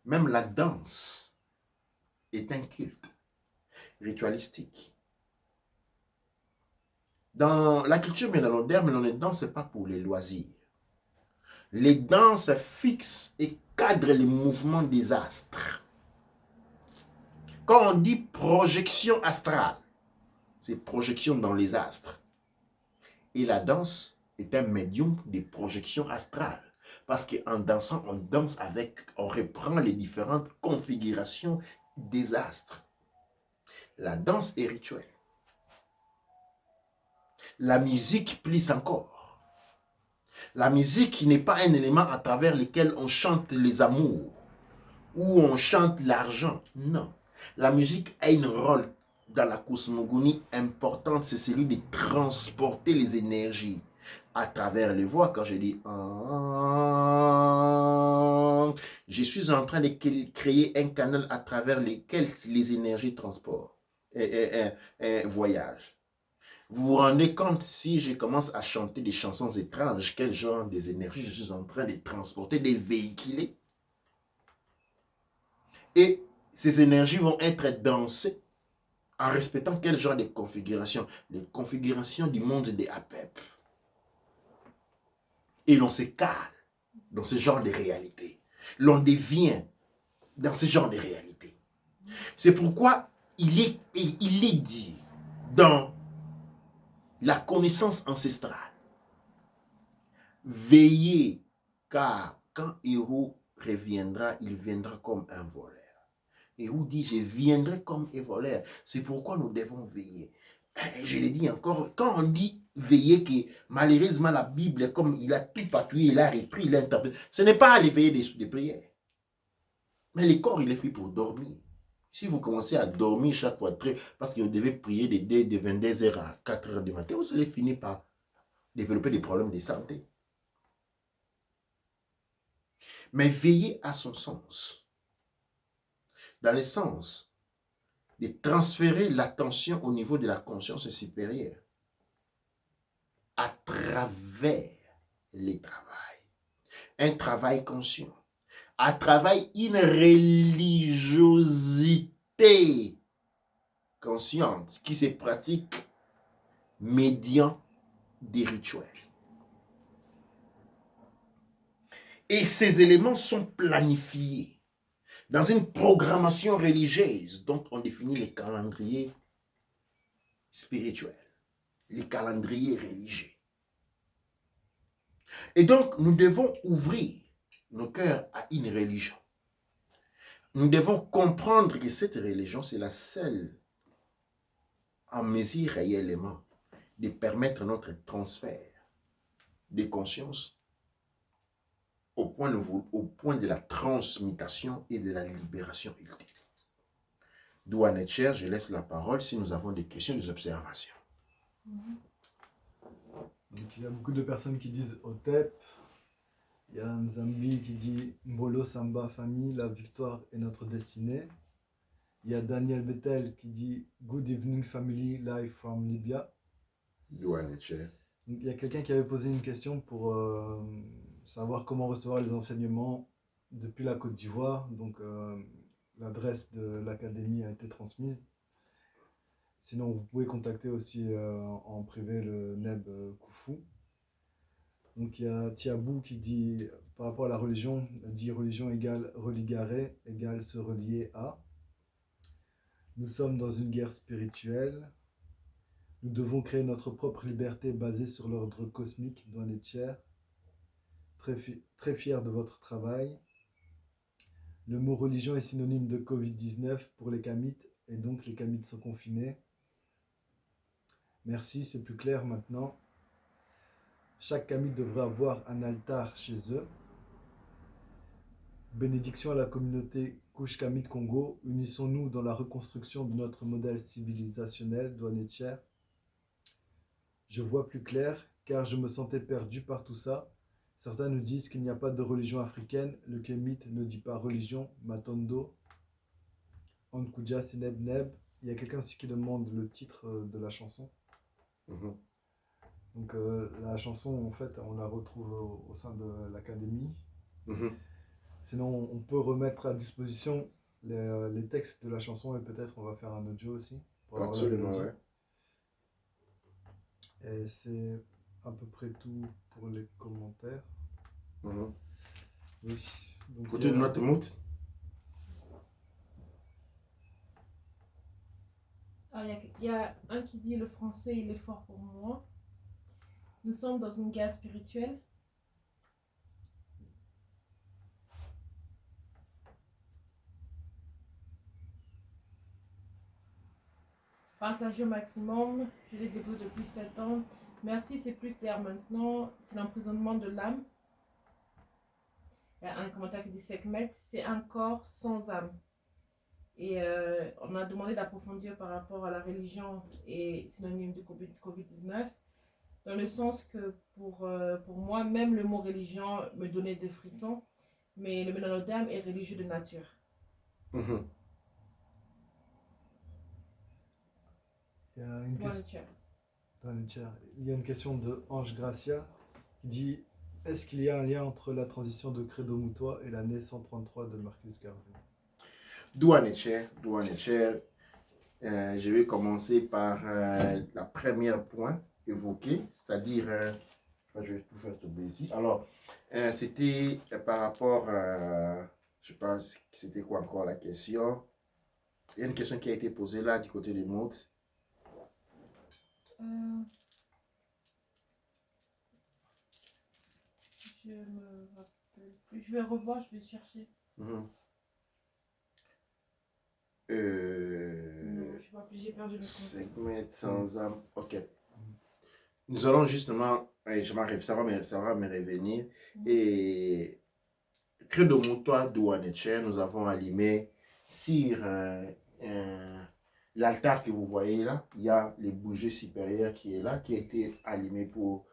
Même la danse est un culte ritualistique. Dans la culture mélanondaire, ce n'est pas pour les loisirs. Les danses fixent et cadrent les mouvements des astres. Quand on dit projection astrale, c'est projection dans les astres. Et la danse est un médium de projection astrale. Parce qu'en dansant, on danse avec, on reprend les différentes configurations des astres. La danse est rituelle. La musique plus encore. La musique n'est pas un élément à travers lequel on chante les amours ou on chante l'argent. Non. La musique a un rôle dans la cosmogonie importante, c'est celui de transporter les énergies à travers les voix. Quand je dis je suis en train de créer un canal à travers lequel les énergies transportent et voyagent. Vous vous rendez compte, si je commence à chanter des chansons étranges, quel genre des énergies je suis en train de transporter, de véhiculer? Et ces énergies vont être dansées en respectant quel genre de configuration? Les configurations du monde des APEP. Et l'on se cale dans ce genre de réalité. L'on devient dans ce genre de réalité. C'est pourquoi il est dit dans la connaissance ancestrale, veillez, car quand Héros reviendra, il viendra comme un voleur. Héros dit, je viendrai comme un voleur. C'est pourquoi nous devons veiller. Je l'ai dit encore, quand on dit veiller, que malheureusement la Bible, comme il a tout appuyé, il a repris, il a interprété, ce n'est pas aller veiller des prières. Mais le corps, il est fait pour dormir. Si vous commencez à dormir chaque fois, parce que vous devez prier de 22h à 4h du matin, vous allez finir par développer des problèmes de santé. Mais veiller à son sens. Dans le sens de transférer l'attention au niveau de la conscience supérieure à travers les travails. Un travail conscient. À travers une religiosité consciente qui se pratique médiant des rituels. Et ces éléments sont planifiés dans une programmation religieuse dont on définit les calendriers spirituels, les calendriers religieux. Et donc, nous devons ouvrir nos cœurs à une religion. Nous devons comprendre que cette religion, c'est la seule en mesure réellement de permettre notre transfert de conscience au point de la transmutation et de la libération ultime. Douane Cher, je laisse la parole si nous avons des questions, des observations. Donc, il y a beaucoup de personnes qui disent Otep. Il y a Nzambi qui dit Mbolo Samba famille, la victoire est notre destinée. Il y a Daniel Bettel qui dit Good evening family, live from Libya. Douane Cher. Donc, il y a quelqu'un qui avait posé une question pour savoir comment recevoir les enseignements depuis la Côte d'Ivoire. Donc, l'adresse de l'académie a été transmise. Sinon, vous pouvez contacter aussi en privé le Neb Koufou. Donc, il y a Tiabou qui dit, par rapport à la religion, dit religion égale religare, égale se relier à. Nous sommes dans une guerre spirituelle. Nous devons créer notre propre liberté basée sur l'ordre cosmique, Douane Etcher. Très fier de votre travail. Le mot religion est synonyme de Covid-19 pour les Kamites, et donc les Kamites sont confinés. Merci, c'est plus clair maintenant. Chaque Kamite devrait avoir un altar chez eux. Bénédiction à la communauté Couche Kamite Congo. Unissons-nous dans la reconstruction de notre modèle civilisationnel, Douane Etcher. Je vois plus clair, car je me sentais perdu par tout ça. Certains nous disent qu'il n'y a pas de religion africaine. Le Kémite ne dit pas religion. Matondo. Ankuja Seneb Neb. Il y a quelqu'un aussi qui demande le titre de la chanson. Donc la chanson, en fait, on la retrouve au sein de l'académie. Sinon, on peut remettre à disposition les textes de la chanson et peut-être on va faire un audio aussi pour avoir la Absolument, mélodie. ouais. Et c'est à peu près tout pour les commentaires. Mhm. Oui. Donc, Côté de notre mood. Ah, il y a un qui dit le français, il est fort pour moi. Nous sommes dans une guerre spirituelle. Partagez au maximum. Je l'ai déposé depuis 7 ans. Merci, c'est plus clair maintenant. C'est l'emprisonnement de l'âme. Il y a un commentaire qui dit Sekhmet, c'est un corps sans âme. Et on a demandé d'approfondir par rapport à la religion et synonyme de Covid-19, dans le sens que pour moi, même le mot religion me donnait des frissons, mais le mélanoderme est religieux de nature. Mhm. Il y a une Voilà, question. tiens. Dans le chat. Il y a une question de Ange Gracia qui dit est-ce qu'il y a un lien entre la transition de Credo Moutois et l'année 133 de Marcus Garvey? Douane cher. Je vais commencer par la première point évoqué, c'est-à-dire, je vais tout faire tomber ici. Alors, c'était par rapport à, je pense, c'était quoi encore la question? Il y a une question qui a été posée là du côté des mots. Je me rappelle plus. Je vais revoir, je vais chercher. Mhm. Non, je vois plus, j'ai perdu le compte. Segment sans âme. Ok. Nous allons justement, ça va me revenir. Et Credo Moutois Douaneche, nous avons allumé sur l'altar que vous voyez là. Il y a les bougies supérieures qui est là, qui a été allumé pour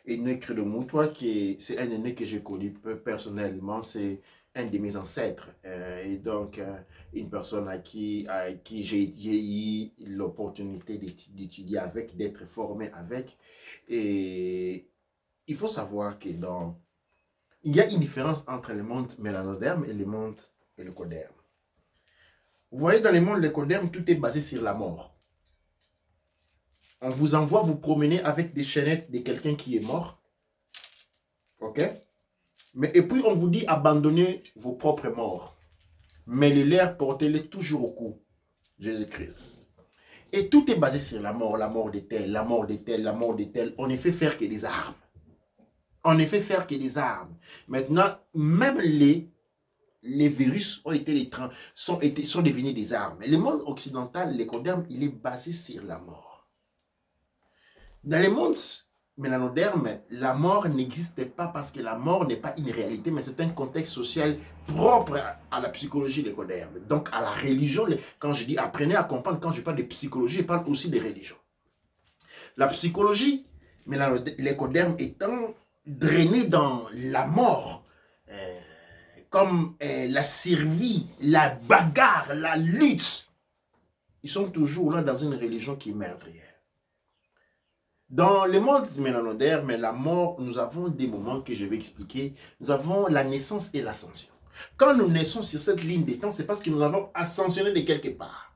Aîné Credo Moutois, c'est un aîné que j'ai connu personnellement, c'est un de mes ancêtres. Et donc, une personne à qui j'ai eu l'opportunité d'étudier avec, d'être formé avec. Et il faut savoir que il y a une différence entre le monde mélanoderme et le monde hélicoderme. Vous voyez, dans le monde hélicoderme, tout est basé sur la mort. On vous envoie vous promener avec des chaînettes de quelqu'un qui est mort. Ok? Et puis on vous dit abandonnez vos propres morts. Mais les leurs, portez-les toujours au cou. Jésus-Christ. Et tout est basé sur la mort de tel, la mort de tel, la mort de tel. On ne fait faire que des armes. On ne fait faire que des armes. Maintenant, même les virus sont devenus des armes. Le monde occidental, l'écoderme, il est basé sur la mort. Dans le monde mélanoderme, la mort n'existe pas parce que la mort n'est pas une réalité, mais c'est un contexte social propre à la psychologie de l'écoderme. Donc à la religion, quand je dis apprenez à comprendre, quand je parle de psychologie, je parle aussi de religion. La psychologie, l'écoderme étant drainé dans la mort, comme la survie, la bagarre, la lutte, ils sont toujours là dans une religion qui est meurtrière. Dans le monde mélanoderme, la mort, nous avons des moments que je vais expliquer. Nous avons la naissance et l'ascension. Quand nous naissons sur cette ligne des temps, c'est parce que nous avons ascensionné de quelque part.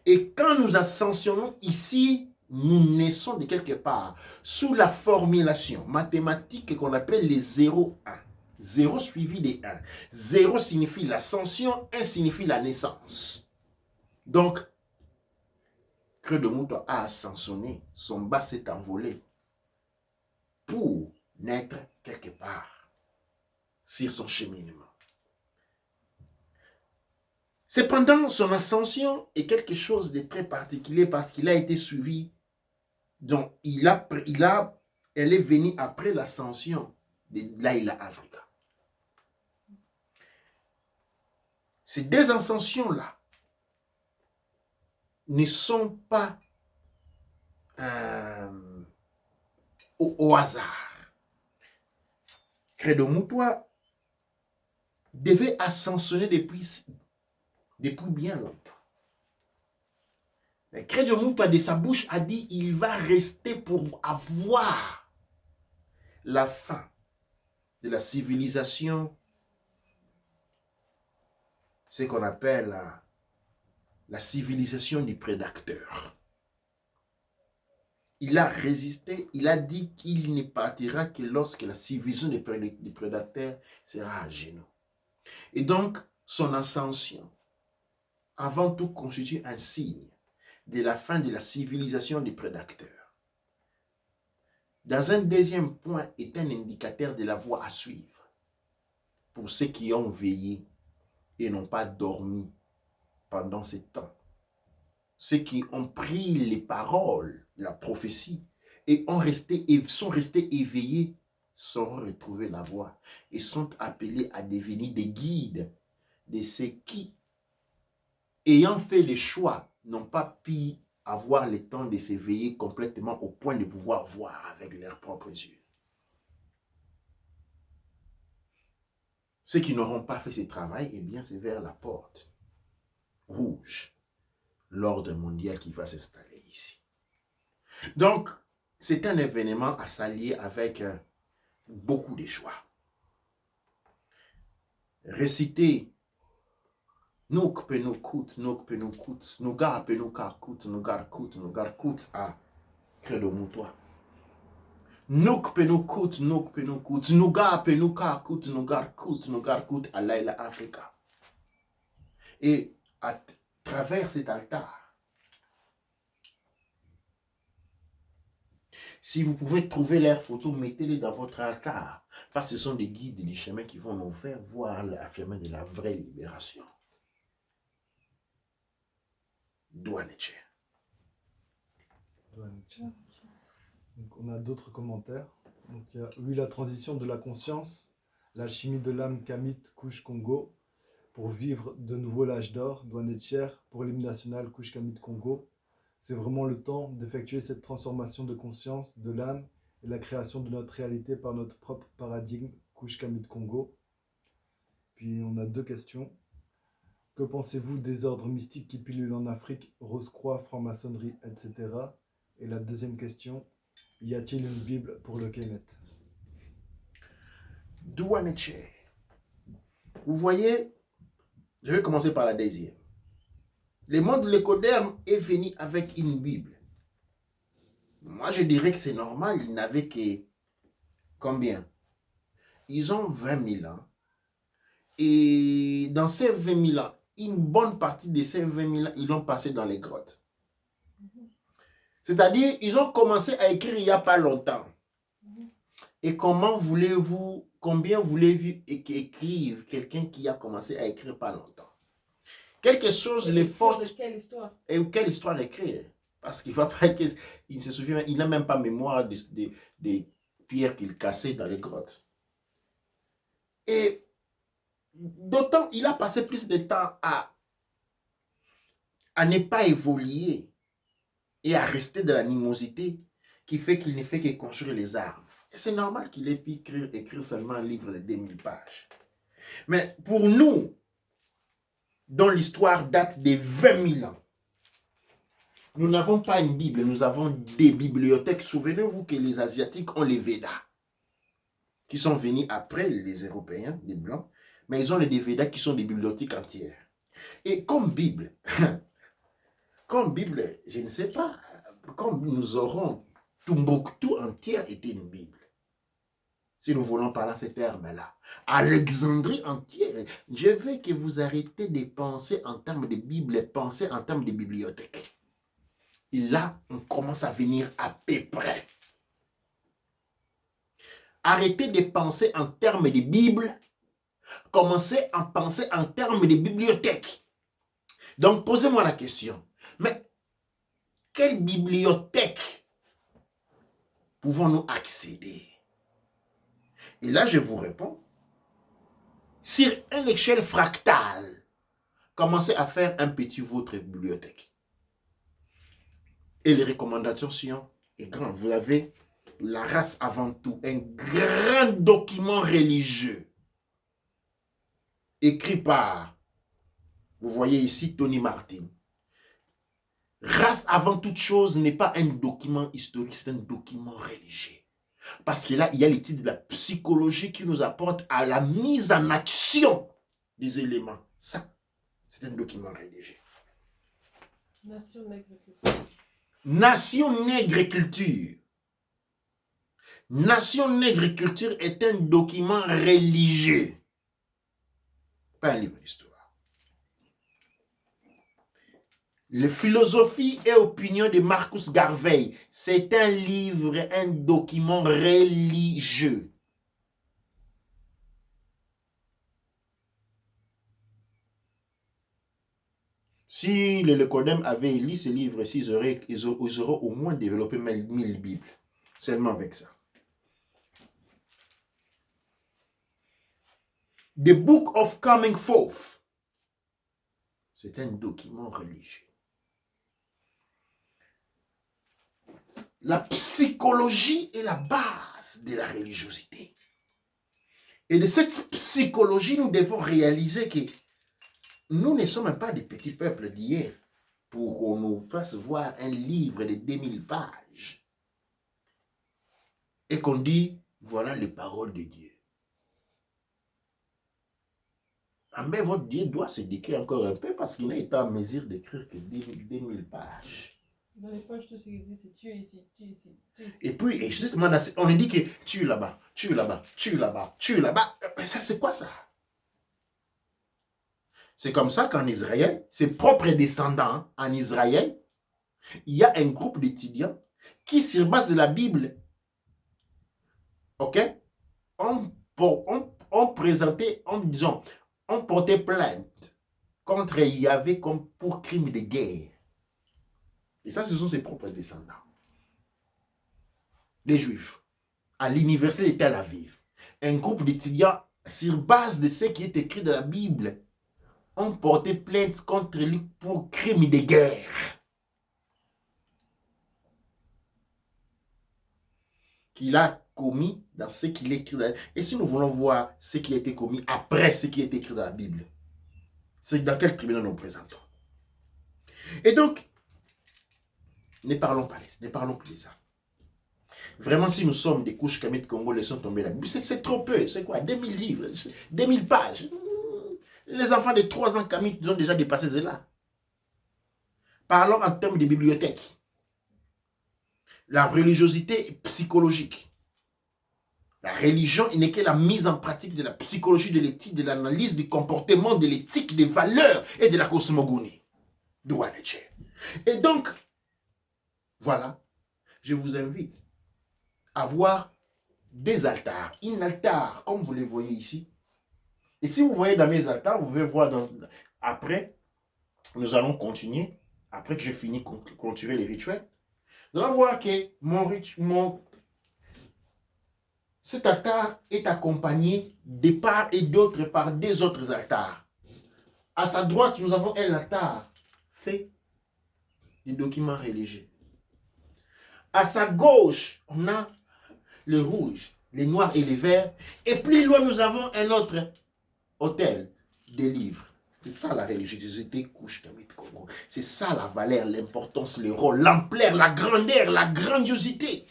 Et quand nous ascensionnons ici, nous naissons de quelque part sous la formulation mathématique qu'on appelle les 0-1. 0 suivi des 1. 0 signifie l'ascension, 1 signifie la naissance. Donc, Credo Moutois a ascensionné, son bas s'est envolé pour naître quelque part sur son cheminement. Cependant, son ascension est quelque chose de très particulier parce qu'il a été suivi. Donc, elle est venue après l'ascension de Laila Africa. Ces deux ascensions-là ne sont pas au hasard. Credo Moutois devait ascensionner depuis bien longtemps. Mais Credo Moutois de sa bouche a dit il va rester pour avoir la fin de la civilisation ce qu'on appelle la civilisation du prédateur. Il a résisté, il a dit qu'il ne partira que lorsque la civilisation du prédateur sera à genoux. Et donc, son ascension, avant tout, constitue un signe de la fin de la civilisation des prédateurs. Dans un deuxième point, est un indicateur de la voie à suivre pour ceux qui ont veillé et n'ont pas dormi pendant ce temps. Ceux qui ont pris les paroles, la prophétie, et sont restés éveillés, sauront retrouver la voie et sont appelés à devenir des guides de ceux qui, ayant fait le choix, n'ont pas pu avoir le temps de s'éveiller complètement au point de pouvoir voir avec leurs propres yeux. Ceux qui n'auront pas fait ce travail, eh bien, c'est vers la porte rouge, l'ordre mondial qui va s'installer ici. Donc, c'est un événement à s'allier avec beaucoup de choix. Réciter Nuk penukut, nuk penukut, nugar penukarkut, nugarkut à Credo Moutois. Nuk penukut, nugar penukarkut, nugarkut à Laila Africa. Et à travers cet altar, si vous pouvez trouver leurs photos, mettez-les dans votre altar. Parce que ce sont des guides et des chemins qui vont nous faire voir l'affirmation de la vraie libération. Douaneche. Donc on a d'autres commentaires. Donc il y a oui, la transition de la conscience, l'alchimie de l'âme Kamit Kush Congo pour vivre de nouveau l'âge d'or, Douanecher pour l'hymne national Kush Kamit Congo. C'est vraiment le temps d'effectuer cette transformation de conscience, de l'âme et la création de notre réalité par notre propre paradigme Kush Kamit Congo. Puis on a deux questions. Que pensez-vous des ordres mystiques qui pilulent en Afrique, Rose-Croix, franc-maçonnerie, etc. Et la deuxième question, y a-t-il une Bible pour le Kemet? Douaneche. Vous voyez, je vais commencer par la deuxième. Le monde l'écoderme est venu avec une Bible. Moi, je dirais que c'est normal, ils n'avaient que combien? Ils ont 20 000 ans. Et dans ces 20 000 ans, une bonne partie de ces 20 000 ans, ils l'ont passé dans les grottes. C'est-à-dire, ils ont commencé à écrire il n'y a pas longtemps. Et combien voulez-vous écrire quelqu'un qui a commencé à écrire pas longtemps? Quelque chose les force. Quelle histoire? Et quelle histoire écrire? Parce qu'il ne va pas il se souvient, il n'a même pas mémoire des pierres qu'il cassait dans les grottes. Et d'autant, il a passé plus de temps à ne pas évoluer et à rester de l'animosité qui fait qu'il ne fait que construire les armes. Et c'est normal qu'il ait pu écrire seulement un livre de 2000 pages. Mais pour nous, dont l'histoire date de 20 000 ans, nous n'avons pas une Bible, nous avons des bibliothèques. Souvenez-vous que les Asiatiques ont les Védas, qui sont venus après les Européens, les Blancs, mais ils ont les Védas qui sont des bibliothèques entières. Et comme Bible, je ne sais pas, comme nous aurons Tombouctou entière était une Bible. Si nous voulons parler ces termes-là. Alexandrie entière. Je veux que vous arrêtez de penser en termes de Bible, pensez en termes de bibliothèque. Et là, on commence à venir à peu près. Arrêtez de penser en termes de Bible, commencez à penser en termes de bibliothèque. Donc, posez-moi la question. Mais, quelle bibliothèque pouvons-nous accéder? Et là, je vous réponds. Sur une échelle fractale, commencez à faire un petit votre bibliothèque. Et les recommandations sont grandes. Vous avez la race avant tout, un grand document religieux écrit par, vous voyez ici, Tony Martin. Race avant toute chose n'est pas un document historique, c'est un document religieux. Parce que là, il y a l'étude de la psychologie qui nous apporte à la mise en action des éléments. Ça, C'est un document rédigé. Nation nègre culture. Nation nègre culture. Nation nègre culture est un document religieux. Pas un livre d'histoire. La philosophie et opinion de Marcus Garvey, c'est un livre, un document religieux. Si les Lecodem avaient lu ce livre-ci, ils auraient au moins développé 1000 Bibles. Seulement avec ça. The Book of Coming Forth, c'est un document religieux. La psychologie est la base de la religiosité. Et de cette psychologie, nous devons réaliser que nous ne sommes pas des petits peuples d'hier pour qu'on nous fasse voir un livre de 2000 pages et qu'on dit, voilà les paroles de Dieu. Ah, mais votre Dieu doit se décrire encore un peu parce qu'il n'a été en mesure d'écrire que 2000 pages. Dans les pages, tout ce qu'il dit, c'est tu es ici, tu es ici, tu es ici. Et puis, justement, on dit que tu es là-bas, tu es là-bas, tu es là-bas, tu es là-bas. Ça, c'est quoi ça? C'est comme ça qu'en Israël, ses propres descendants en Israël, il y a un groupe d'étudiants qui, sur base de la Bible, ok, on présentait, on portait plainte contre Yahvé comme pour crime de guerre. Et ça, ce sont ses propres descendants. Les Juifs, à l'université de Tel Aviv, un groupe d'étudiants, sur base de ce qui est écrit dans la Bible, ont porté plainte contre lui pour crime de guerre. Qu'il a commis dans ce qu'il est écrit dans la Bible. Et si nous voulons voir ce qui a été commis après ce qui est écrit dans la Bible, c'est dans quel tribunal nous présentons. Et donc, ne parlons plus de ça. Vraiment, si nous sommes des couches Kamit Congo, laissons tomber la Bible. C'est trop peu. C'est quoi? 2000 livres, 2000 pages. Les enfants de 3 ans Kamit ont déjà dépassé cela. Parlons en termes de bibliothèque. La religiosité est psychologique. La religion n'est que la mise en pratique de la psychologie, de l'éthique, de l'analyse, du comportement, de l'éthique, des valeurs et de la cosmogonie. Et donc, voilà, je vous invite à voir des altars, un altar, comme vous les voyez ici. Et si vous voyez dans mes altars, vous pouvez voir après, nous allons continuer, après que j'ai fini de clôturer les rituels, nous allons voir que cet altar est accompagné de part et d'autre par des autres altars. À sa droite, nous avons un altar fait des documents religieux. À sa gauche, on a le rouge, les noirs et les verts. Et plus loin, nous avons un autre autel des livres. C'est ça la religiosité couche Kamit Congo. C'est ça la valeur, l'importance, le rôle, l'ampleur, la grandeur, la grandiosité,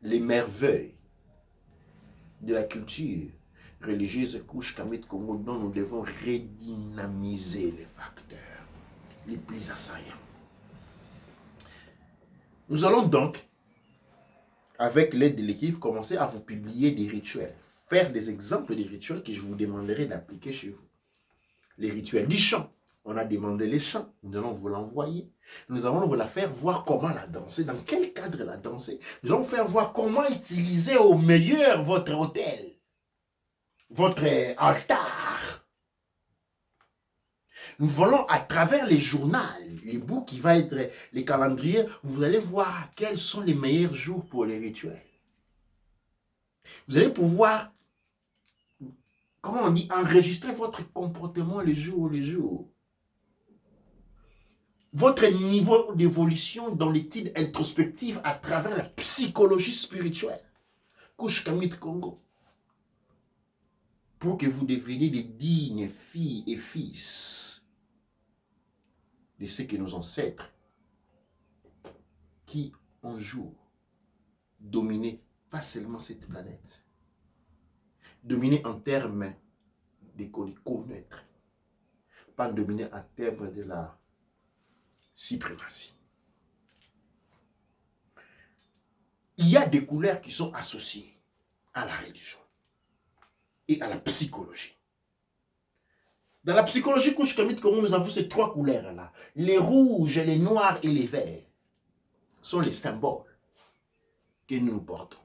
les merveilles de la culture religieuse couche Kamit Congo dont nous devons redynamiser les facteurs les plus assaillants. Nous allons donc, avec l'aide de l'équipe, commencer à vous publier des rituels, faire des exemples des rituels que je vous demanderai d'appliquer chez vous. Les rituels du chant. On a demandé les chants. Nous allons vous l'envoyer. Nous allons vous la faire voir comment la danser, dans quel cadre la danser. Nous allons faire voir comment utiliser au meilleur votre autel, votre altar. Nous voulons, à travers les journaux, les bouts qui vont être les calendriers, vous allez voir quels sont les meilleurs jours pour les rituels. Vous allez pouvoir, comment on dit, enregistrer votre comportement les jours. Votre niveau d'évolution dans l'étude introspective à travers la psychologie spirituelle. Couche Kamit Congo. Pour que vous deveniez des dignes filles et fils de ce que nos ancêtres qui un jour dominaient pas seulement cette planète, dominaient en termes de connaître, pas dominé en termes de la suprématie. Il y a des couleurs qui sont associées à la religion et à la psychologie. Dans la psychologie couche kamite Congo, nous avons ces trois couleurs-là. Les rouges, les noirs et les verts sont les symboles que nous portons.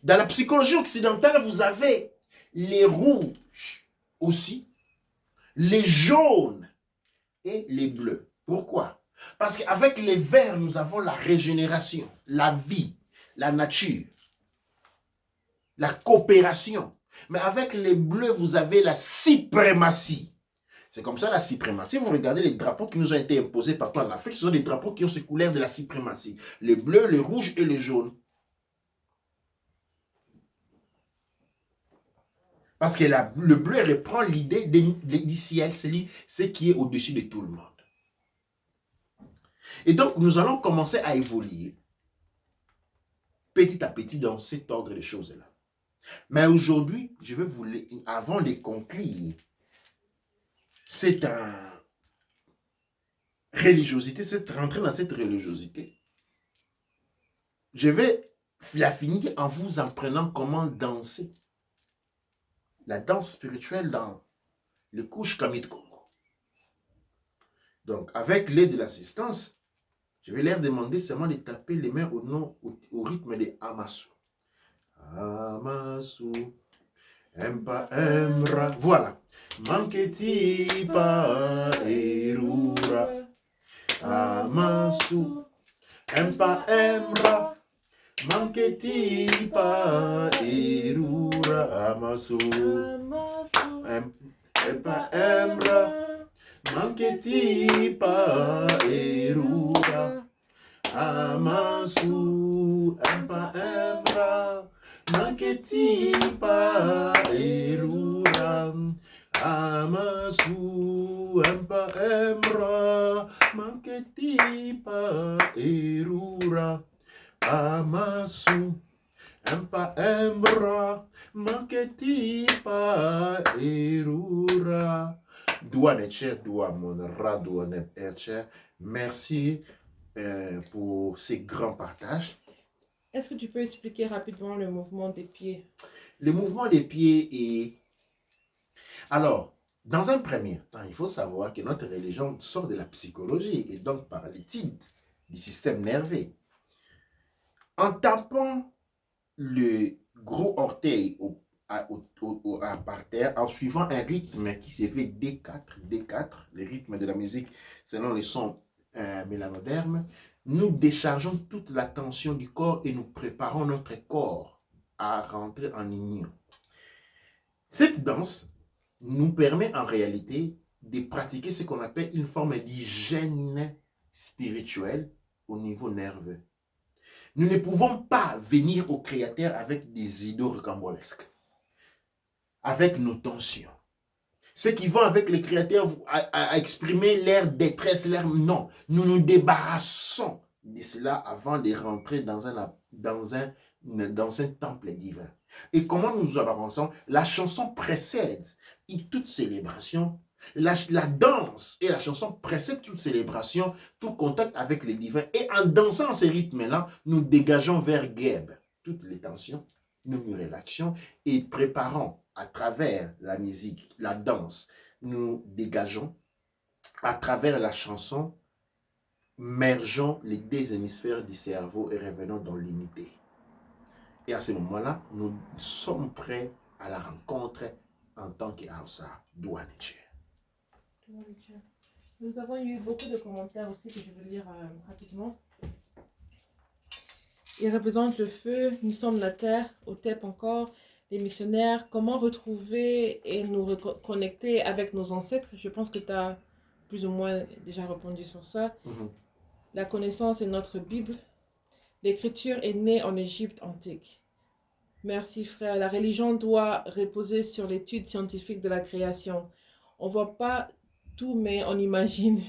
Dans la psychologie occidentale, vous avez les rouges aussi, les jaunes et les bleus. Pourquoi? Parce qu'avec les verts, nous avons la régénération, la vie, la nature, la coopération. Mais avec les bleus, vous avez la suprématie. C'est comme ça la suprématie. Vous regardez les drapeaux qui nous ont été imposés partout en Afrique, ce sont des drapeaux qui ont ces couleurs de la suprématie. Les bleus, les rouges et les jaunes. Parce que le bleu reprend l'idée du ciel, c'est ce qui est au-dessus de tout le monde. Et donc, nous allons commencer à évoluer petit à petit dans cet ordre de choses-là. Mais aujourd'hui, je vais vous, avant de conclure, cette religiosité, cette rentrée dans cette religiosité, je vais la finir en vous apprenant comment danser la danse spirituelle dans les couches Kamite Congo. Donc, avec l'aide de l'assistance, je vais leur demander seulement de taper les mains au rythme de Amasu. Amasu, Empa Emra. Voilà. Manketi pa erura. Amasu, Empa Emra. Manketi pa erura. Amasu, Empa Emra. Manketi pa erura. Amasu, Empa Emra. Manketi pa erura. Amasu, Empa Emra. Manketi pa erura. Amasu, Empa Emra. Manketi pa erura. Douaneche, Douamonra, Douaneche. Merci pour ces grands partages. Est-ce que tu peux expliquer rapidement le mouvement des pieds? Le mouvement des pieds est... Alors, dans un premier temps, il faut savoir que notre religion sort de la psychologie et donc par l'étude du système nerveux. En tapant le gros orteil par terre, en suivant un rythme qui se fait D4, le rythme de la musique selon les sons mélanodermes, nous déchargeons toute la tension du corps et nous préparons notre corps à rentrer en union. Cette danse nous permet en réalité de pratiquer ce qu'on appelle une forme d'hygiène spirituelle au niveau nerveux. Nous ne pouvons pas venir au Créateur avec des idoles rocambolesques, avec nos tensions. Ceux qui vont avec le Créateur à exprimer leur détresse, non. Nous nous débarrassons de cela avant de rentrer dans un temple divin. Et comment nous nous avançons? La chanson précède toute célébration. La danse et la chanson précèdent toute célébration, tout contact avec le divin. Et en dansant ces rythmes-là, nous dégageons vers Geb toutes les tensions, nous nous relaxons et préparons à travers la musique, la danse, nous dégageons à travers la chanson, mergeons les deux hémisphères du cerveau et revenons dans l'unité. Et à ce moment-là, nous sommes prêts à la rencontre en tant qu'Aoussa Douaneche. Nous avons eu beaucoup de commentaires aussi que je vais lire rapidement. Il représente le feu, nous sommes la terre, au TEP encore, les missionnaires. Comment retrouver et nous reconnecter avec nos ancêtres? Je pense que tu as plus ou moins déjà répondu sur ça. La connaissance est notre Bible. L'écriture est née en Égypte antique. Merci frère. La religion doit reposer sur l'étude scientifique de la création. On ne voit pas tout, mais on imagine.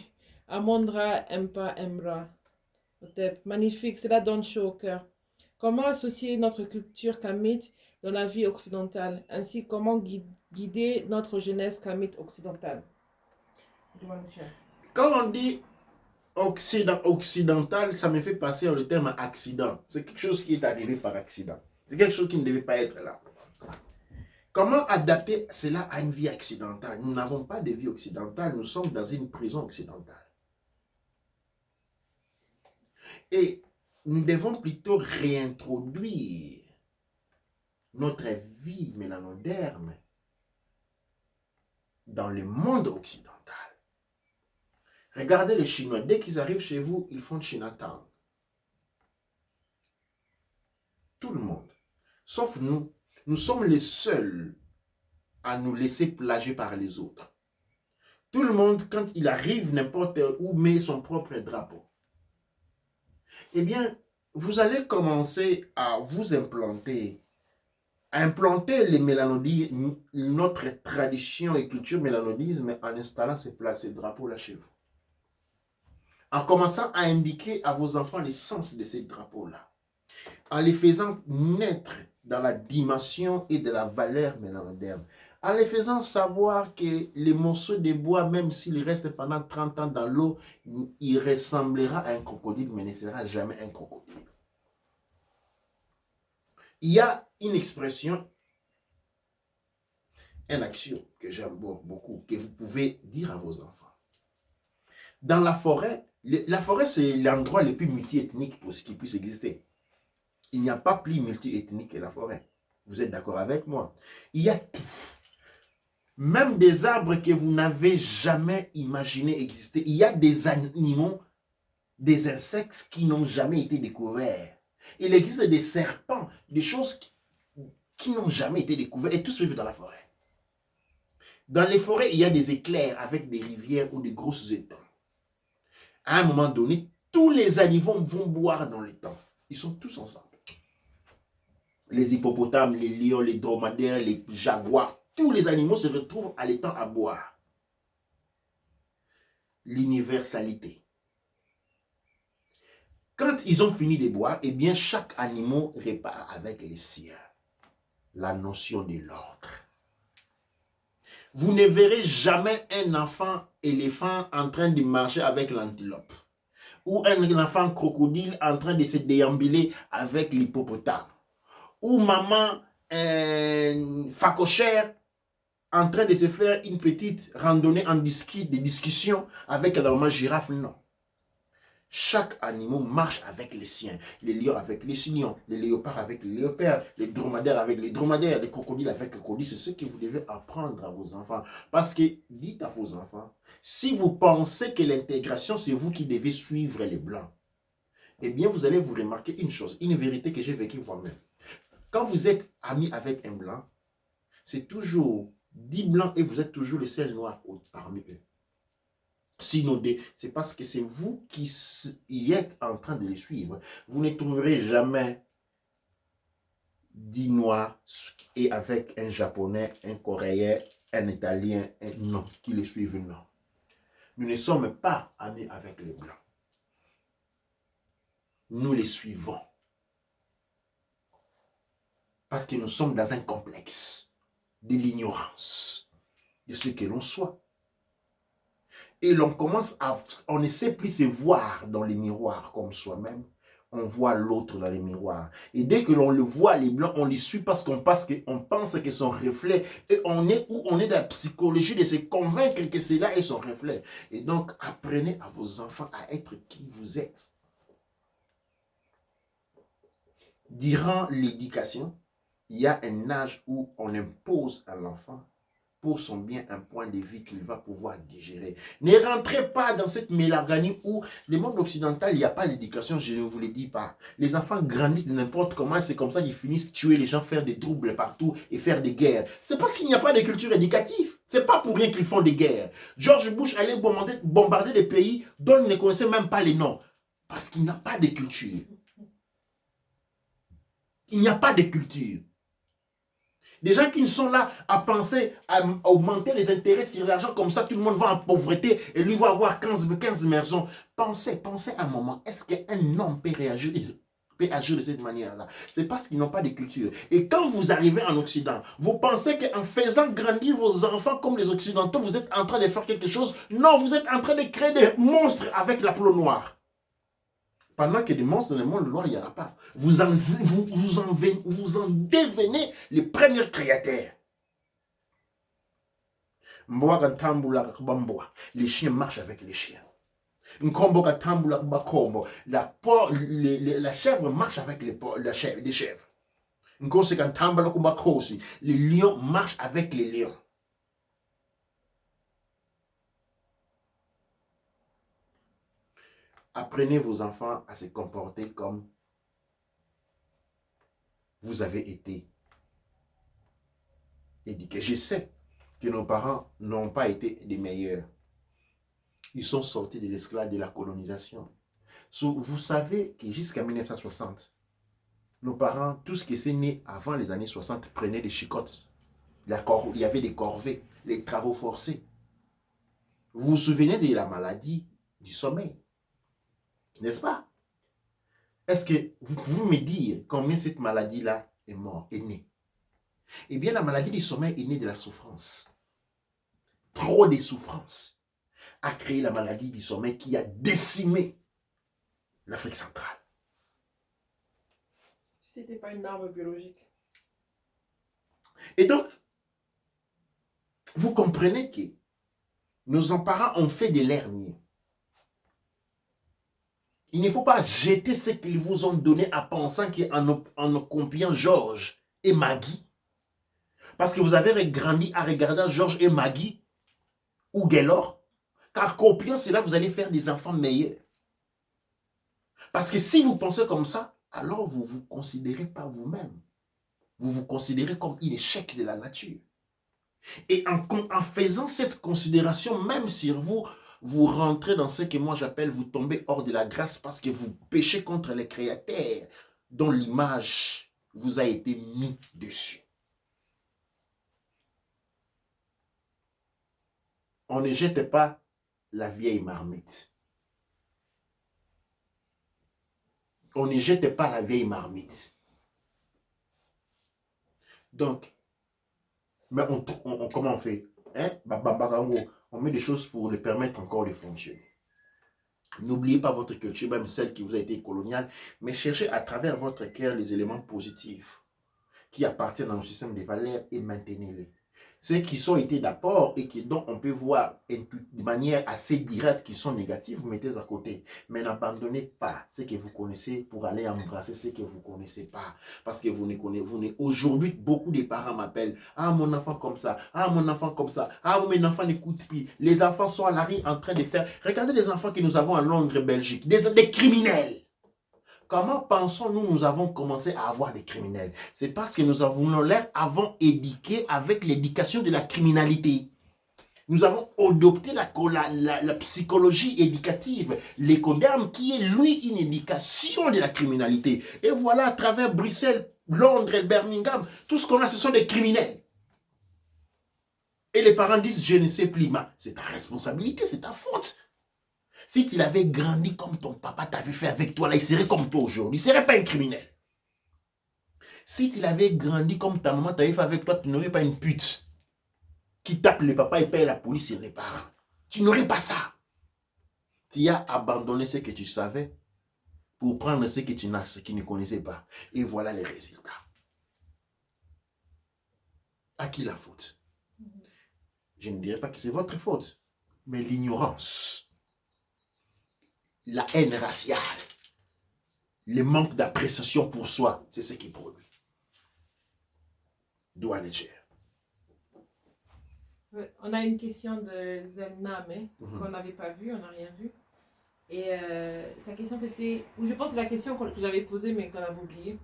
Amondra, Empa, Emra. Magnifique, cela donne chaud au cœur. Comment associer notre culture kamite dans la vie occidentale? Ainsi, comment guider notre jeunesse kamite occidentale? demande cher. Quand on dit occidental, ça me fait passer le terme accident. C'est quelque chose qui est arrivé par accident. C'est quelque chose qui ne devait pas être là. Comment adapter cela à une vie occidentale? Nous n'avons pas de vie occidentale, nous sommes dans une prison occidentale. Et nous devons plutôt réintroduire notre vie mélanoderme dans le monde occidental. Regardez les Chinois, dès qu'ils arrivent chez vous, ils font Chinatown. Tout le monde. Sauf nous. Nous sommes les seuls à nous laisser plager par les autres. Tout le monde, quand il arrive n'importe où, met son propre drapeau. Eh bien, vous allez commencer à vous implanter les mélanodies, notre tradition et culture mélanodisme en installant ces drapeaux-là chez vous. En commençant à indiquer à vos enfants l'essence de ces drapeaux-là. En les faisant naître dans la dimension et de la valeur mélanoderme. En les faisant savoir que les morceaux de bois, même s'il reste pendant 30 ans dans l'eau, il ressemblera à un crocodile, mais ne sera jamais un crocodile. Il y a une expression, un axiome que j'aime beaucoup, que vous pouvez dire à vos enfants. Dans la forêt c'est l'endroit le plus multiethnique pour ce qui puisse exister. Il n'y a pas plus multiethnique que la forêt. Vous êtes d'accord avec moi? Il y a tout. Même des arbres que vous n'avez jamais imaginé exister. Il y a des animaux, des insectes qui n'ont jamais été découverts. Il existe des serpents, des choses qui n'ont jamais été découvertes et tout se vit dans la forêt. Dans les forêts, il y a des éclairs avec des rivières ou des grosses étangs. À un moment donné, tous les animaux vont boire dans l'étang. Ils sont tous ensemble. Les hippopotames, les lions, les dromadaires, les jaguars, tous les animaux se retrouvent à l'étang à boire. L'universalité. Quand ils ont fini de boire, eh bien, chaque animal repart avec les siens. La notion de l'ordre. Vous ne verrez jamais un enfant éléphant en train de marcher avec l'antilope. Ou un enfant crocodile en train de se déambuler avec l'hippopotame. Ou maman phacochère en train de se faire une petite randonnée en discussion avec la maman girafe. Non. Chaque animal marche avec les siens. Les lions avec les lions, les léopards avec les léopards, les dromadaires avec les dromadaires, les crocodiles avec les crocodiles. C'est ce que vous devez apprendre à vos enfants. Parce que, dites à vos enfants, si vous pensez que l'intégration, c'est vous qui devez suivre les blancs, eh bien, vous allez vous remarquer une chose, une vérité que j'ai vécue moi-même. Quand vous êtes ami avec un blanc, c'est toujours 10 blancs et vous êtes toujours les seuls noirs parmi eux. Sinon, c'est parce que c'est vous qui y êtes en train de les suivre. Vous ne trouverez jamais 10 noirs et avec un japonais, un coréen, un italien, non, qui les suivent, non. Nous ne sommes pas amis avec les blancs. Nous les suivons. Parce que nous sommes dans un complexe de l'ignorance de ce que l'on soit. Et on ne sait plus se voir dans les miroirs comme soi-même. On voit l'autre dans les miroirs. Et dès que l'on le voit, les blancs, on les suit parce qu'on pense que son reflet. Et on est dans la psychologie de se convaincre que c'est là et son reflet. Et donc, apprenez à vos enfants à être qui vous êtes. Durant l'éducation, il y a un âge où on impose à l'enfant pour son bien un point de vue qu'il va pouvoir digérer. Ne rentrez pas dans cette mélaganie où le monde occidental, il n'y a pas d'éducation, je ne vous le dis pas. Les enfants grandissent de n'importe comment, c'est comme ça qu'ils finissent tuer les gens, faire des troubles partout et faire des guerres. C'est parce qu'il n'y a pas de culture éducative. C'est pas pour rien qu'ils font des guerres. George Bush allait bombarder des pays dont il ne connaissait même pas les noms. Parce qu'il n'y a pas de culture. Il n'y a pas de culture. Des gens qui ne sont là à penser à augmenter les intérêts sur l'argent, comme ça tout le monde va en pauvreté et lui va avoir 15 maisons. Pensez un moment, est-ce qu'un homme peut peut agir de cette manière-là. C'est parce qu'ils n'ont pas de culture. Et quand vous arrivez en Occident, vous pensez qu'en faisant grandir vos enfants comme les Occidentaux, vous êtes en train de faire quelque chose. Non, vous êtes en train de créer des monstres avec la peau noire. Pendant que des monstres dans le monde noir, il n'y en a pas. Vous en devenez les premiers créateurs. Les chiens marchent avec les chiens. La chèvre marche avec les chèvres. Les lions marchent avec les lions. Apprenez vos enfants à se comporter comme vous avez été éduqués. Je sais que nos parents n'ont pas été les meilleurs. Ils sont sortis de l'esclavage de la colonisation. Vous savez que jusqu'à 1960, nos parents, tout ce qui s'est né avant les années 60, prenaient des chicottes. Il y avait des corvées, les travaux forcés. Vous vous souvenez de la maladie du sommeil, n'est-ce pas? Est-ce que vous pouvez me dire combien cette maladie-là est née? Eh bien, la maladie du sommeil est née de la souffrance. Trop de souffrance a créé la maladie du sommeil qui a décimé l'Afrique centrale. C'était pas une arme biologique. Et donc, vous comprenez que nos parents ont fait de l'hernie. Il ne faut pas jeter ce qu'ils vous ont donné en pensant qu'en copiant Georges et Maggie, parce que vous avez grandi à regarder Georges et Maggie ou Gaylor, car copiant cela, vous allez faire des enfants meilleurs. Parce que si vous pensez comme ça, alors vous ne vous considérez pas vous-même. Vous vous considérez comme un échec de la nature. Et en faisant cette considération, même sur vous, vous rentrez dans ce que moi j'appelle, vous tombez hors de la grâce parce que vous péchez contre les créateurs dont l'image vous a été mise dessus. On ne jette pas la vieille marmite. On ne jette pas la vieille marmite. Donc, mais comment on fait? On met des choses pour les permettre encore de fonctionner. N'oubliez pas votre culture, même celle qui vous a été coloniale, mais cherchez à travers votre cœur les éléments positifs qui appartiennent à nos systèmes de valeurs et maintenez-les. Ceux qui sont été d'apport et dont on peut voir de manière assez directe qui sont négatifs, vous mettez à côté. Mais n'abandonnez pas ce que vous connaissez pour aller embrasser ce que vous ne connaissez pas. Parce que vous ne connaissez. Aujourd'hui, beaucoup de parents m'appellent. Ah, mon enfant comme ça. Ah, mon enfant comme ça. Ah, mes enfants n'écoutent plus. Les enfants sont à la rue en train de faire. Regardez les enfants que nous avons en Londres, Belgique. Des criminels. Comment pensons-nous nous avons commencé à avoir des criminels? C'est parce que nous avons l'air avant éduqué avec l'éducation de la criminalité. Nous avons adopté la psychologie éducative, l'écoderme qui est lui une éducation de la criminalité. Et voilà, à travers Bruxelles, Londres et Birmingham, tout ce qu'on a, ce sont des criminels. Et les parents disent, je ne sais plus, mais c'est ta responsabilité, c'est ta faute. Si tu l'avais grandi comme ton papa t'avait fait avec toi, là, il serait comme toi aujourd'hui. Il ne serait pas un criminel. Si tu l'avais grandi comme ta maman t'avait fait avec toi, tu n'aurais pas une pute qui tape le papa et paye la police sur les parents. Tu n'aurais pas ça. Tu as abandonné ce que tu savais pour prendre ce que tu ne connaissais pas. Et voilà les résultats. À qui la faute? Je ne dirais pas que c'est votre faute, mais l'ignorance. La haine raciale, le manque d'appréciation pour soi, c'est ce qui produit. Douane et cher. On a une question de Zelname qu'on n'avait pas vue, on n'a rien vu. Et sa question c'était, ou je pense que la question que j'avais posée mais qu'on avait oubliée,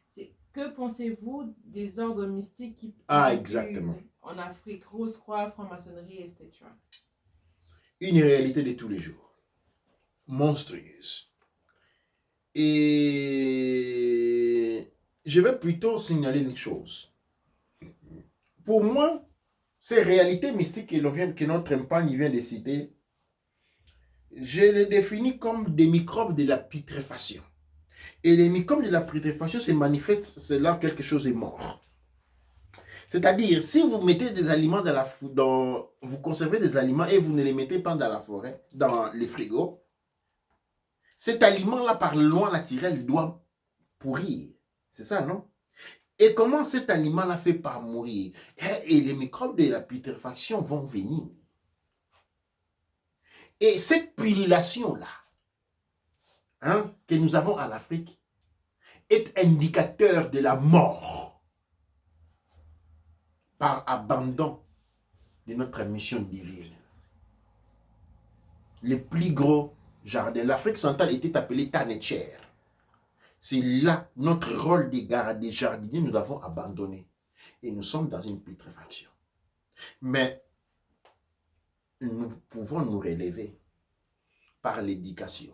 c'est que pensez-vous des ordres mystiques qui exactement. En Afrique, Rose-Croix, franc-maçonnerie, etc. Une réalité de tous les jours. Monstrueuse. Et je vais plutôt signaler une chose. Pour moi, ces réalités mystiques que notre compagne vient de citer, je les définis comme des microbes de la putréfaction. Et les mycoses de la putréfaction se manifestent, c'est là que quelque chose est mort. C'est-à-dire, si vous mettez des aliments vous conservez des aliments et vous ne les mettez pas dans la forêt, dans les frigos, cet aliment-là, par loi naturelle, doit pourrir. C'est ça, non? Et comment cet aliment-là fait par mourir? Et les microbes de la putréfaction vont venir. Et cette pullulation-là, hein, que nous avons en Afrique, est indicateur de la mort par abandon de notre mission divine. Le plus gros jardin, l'Afrique centrale était appelée Tanetcher. C'est là notre rôle des jardiniers, nous l'avons abandonné. Et nous sommes dans une putréfaction. Mais nous pouvons nous relever par l'éducation.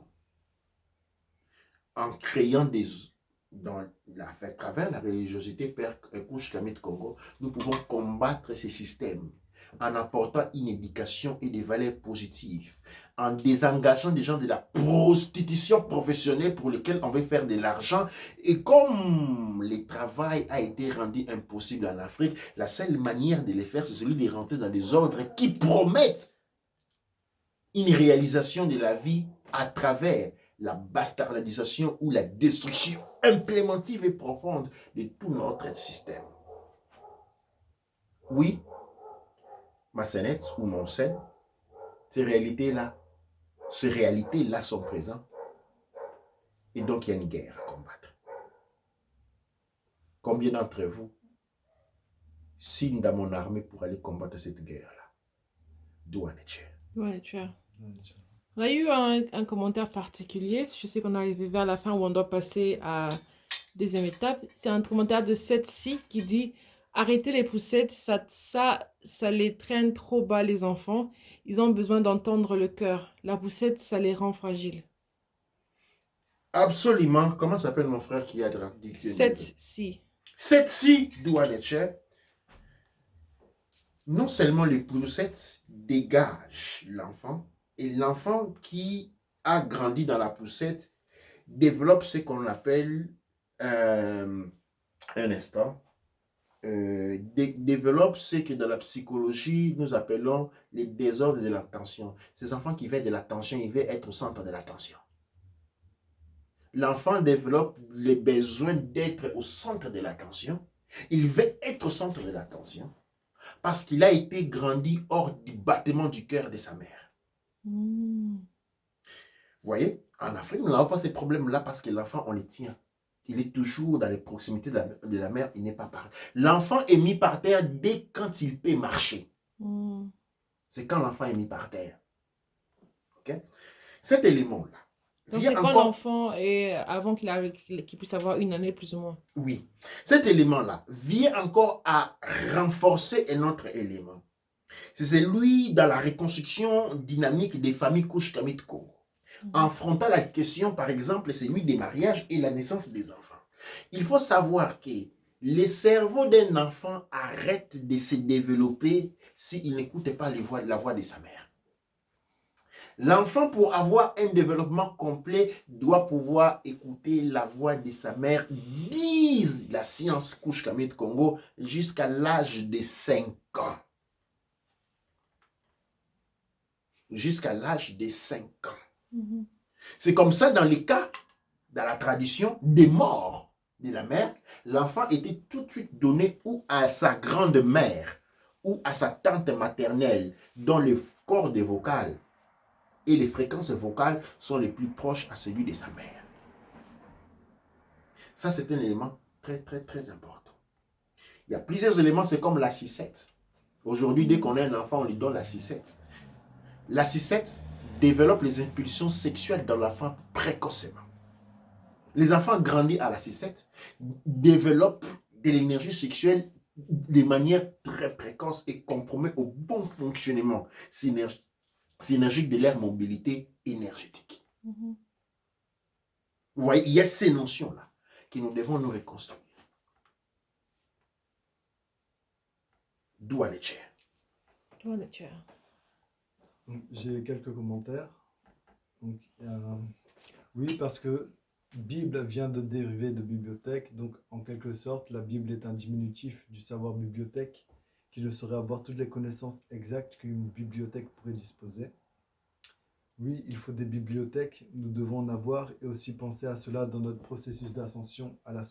En créant à travers la religiosité Père Couche Kamit Congo, nous pouvons combattre ces systèmes en apportant une éducation et des valeurs positives, en désengageant des gens de la prostitution professionnelle pour lesquels on veut faire de l'argent. Et comme le travail a été rendu impossible en Afrique, la seule manière de le faire, c'est celui de rentrer dans des ordres qui promettent une réalisation de la vie à travers la bastardisation ou la destruction implémentive et profonde de tout notre système. Oui, ma scénette ou mon scène, ces réalités-là sont présentes. Et donc, il y a une guerre à combattre. Combien d'entre vous signent dans mon armée pour aller combattre cette guerre-là? D'où en est-il? On a eu un commentaire particulier. Je sais qu'on est arrivé vers la fin où on doit passer à deuxième étape. C'est un commentaire de Setsi qui dit « Arrêtez les poussettes, ça les traîne trop bas les enfants. Ils ont besoin d'entendre le cœur. La poussette, ça les rend fragiles. » Absolument. Comment s'appelle mon frère qui a dit que... Setsi. Setsi, d'où en est-il? Non seulement les poussettes dégagent l'enfant, et l'enfant qui a grandi dans la poussette développe ce qu'on appelle un instant, développe ce que dans la psychologie nous appelons les désordres de l'attention. Ces enfants qui veulent de l'attention, ils veulent être au centre de l'attention. L'enfant développe le besoin d'être au centre de l'attention. Il veut être au centre de l'attention parce qu'il a été grandi hors du battement du cœur de sa mère. Vous voyez, en Afrique, nous n'avons pas ces problèmes-là parce que l'enfant, on les tient. Il est toujours dans les proximités de la mère, il n'est pas par. L'enfant est mis par terre dès quand il peut marcher. C'est quand l'enfant est mis par terre. Okay? Cet élément-là. Donc c'est quand l'enfant est avant qu'il puisse avoir une année plus ou moins. Oui. Cet élément-là vient encore à renforcer un autre élément. C'est celui dans la reconstruction dynamique des familles Couche Kamit Congo. Affrontant la question, par exemple, celui des mariages et la naissance des enfants. Il faut savoir que le cerveau d'un enfant arrête de se développer s'il n'écoute pas la voix de sa mère. L'enfant, pour avoir un développement complet, doit pouvoir écouter la voix de sa mère, disent la science Couche Kamit Congo, jusqu'à l'âge de 5 ans. Jusqu'à l'âge de 5 ans. C'est comme ça dans les cas, dans la tradition, des morts de la mère, l'enfant était tout de suite donné ou à sa grande-mère ou à sa tante maternelle, dont le cordes vocales et les fréquences vocales sont les plus proches à celui de sa mère. Ça, c'est un élément très, très, très important. Il y a plusieurs éléments, c'est comme la cicette. Aujourd'hui, dès qu'on a un enfant, on lui donne la cicette. La cicette développe les impulsions sexuelles dans l'enfant précocement. Les enfants grandis à la cicette développent de l'énergie sexuelle de manière très précoce et compromet au bon fonctionnement synergique de leur mobilité énergétique. Vous voyez, il y a ces notions-là que nous devons nous reconstruire. D'où en est-il? J'ai quelques commentaires. Donc, oui, parce que Bible vient de dériver de bibliothèque, donc en quelque sorte, la Bible est un diminutif du savoir bibliothèque, qui ne saurait avoir toutes les connaissances exactes qu'une bibliothèque pourrait disposer. Oui, il faut des bibliothèques, nous devons en avoir et aussi penser à cela dans notre processus d'ascension à la